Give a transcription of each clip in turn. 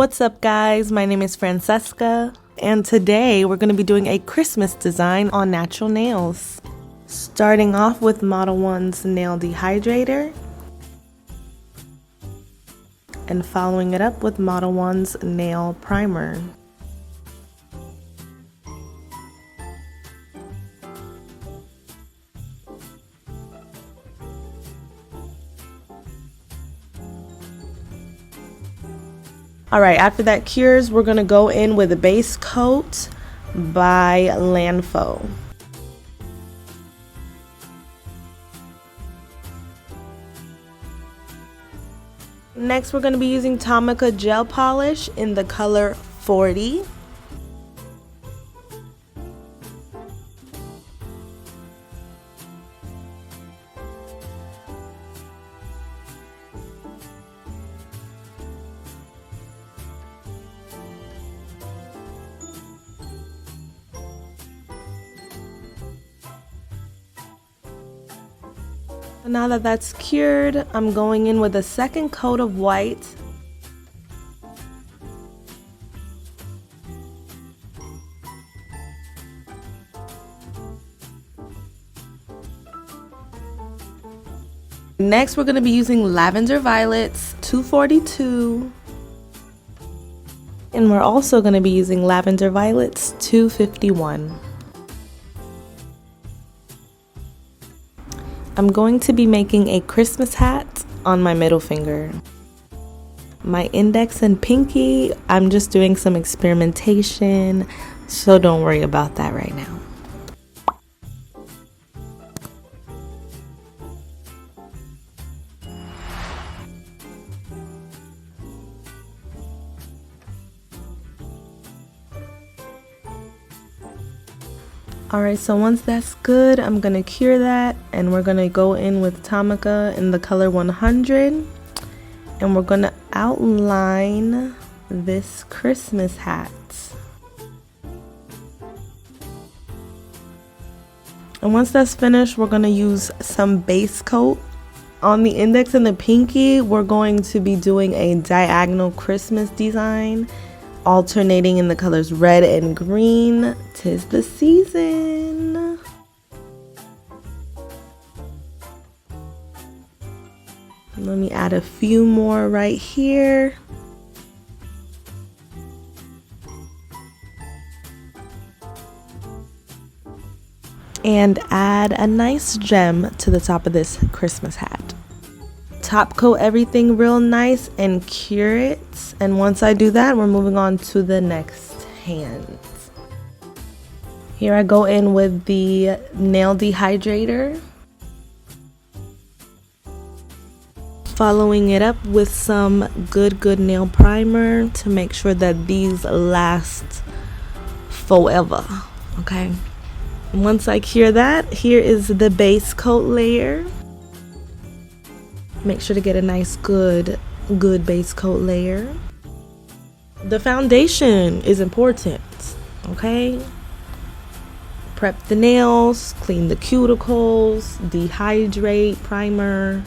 What's up guys, my name is Franceska and today we're going to be doing a Christmas design on natural nails. Starting off with Model 1's nail dehydrator and following it up with Model 1's nail primer. Alright, after that cures, we're going to go in with a base coat by Lavender. Next, we're going to be using Tomicca gel polish in the color 40. Now that that's cured, I'm going in with a second coat of white. Next, we're going to be using Lavender Violets 242. And we're also going to be using Lavender Violets 251. I'm going to be making a Christmas hat on my middle finger. My index and pinky, I'm just doing some experimentation, so don't worry about that right now. Alright, so once that's good, I'm going to cure that and we're going to go in with Tomicca in the color 100 and we're going to outline this Christmas hat. And once that's finished, we're going to use some base coat. On the index and the pinky, we're going to be doing a diagonal Christmas design, alternating in the colors red and green. 'Tis the season. Let me add a few more right here. And add a nice gem to the top of this Christmas hat. Top coat everything real nice and cure it. And once I do that, we're moving on to the next hand. Here I go in with the nail dehydrator, following it up with some good nail primer to make sure that these last forever. Okay, and once I cure that, here is the base coat layer. Make sure to get a nice good base coat layer. The foundation is important, okay? Prep the nails, clean the cuticles, dehydrate, primer,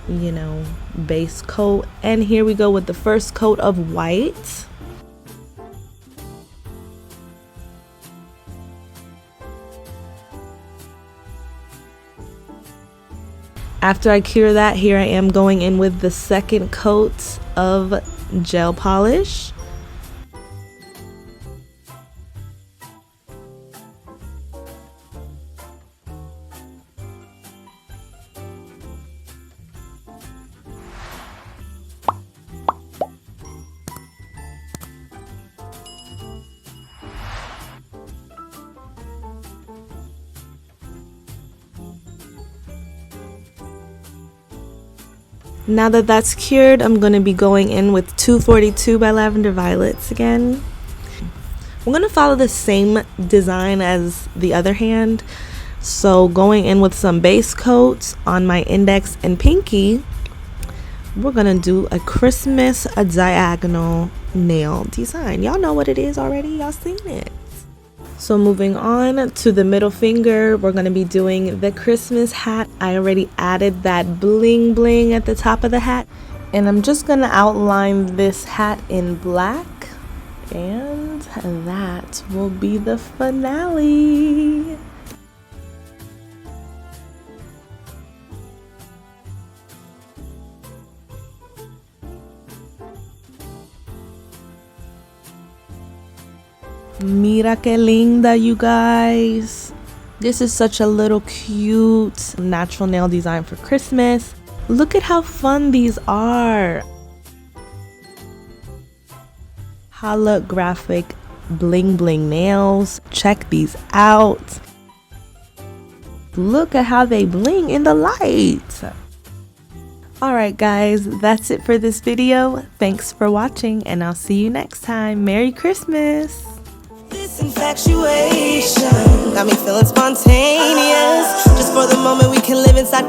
you know, base coat. And here we go with the first coat of white. After I cure that, here I am going in with the second coat of gel polish. Now that that's cured, I'm going to be going in with 242 by Lavender Violets again. I'm going to follow the same design as the other hand. So going in with some base coats on my index and pinky, we're going to do a Christmas diagonal nail design. Y'all know what it is already. Y'all seen it. So moving on to the middle finger, we're going to be doing the Christmas hat. I already added that bling bling at the top of the hat. And I'm just gonna outline this hat in black, and that will be the finale. Mira que linda, you guys. This is such a little cute natural nail design for Christmas. Look at how fun these are. Holographic bling bling nails. Check these out. Look at how they bling in the light. Alright guys, that's it for this video. Thanks for watching, and I'll see you next time. Merry Christmas! This infatuation got me feeling spontaneous. Just for the moment we can live inside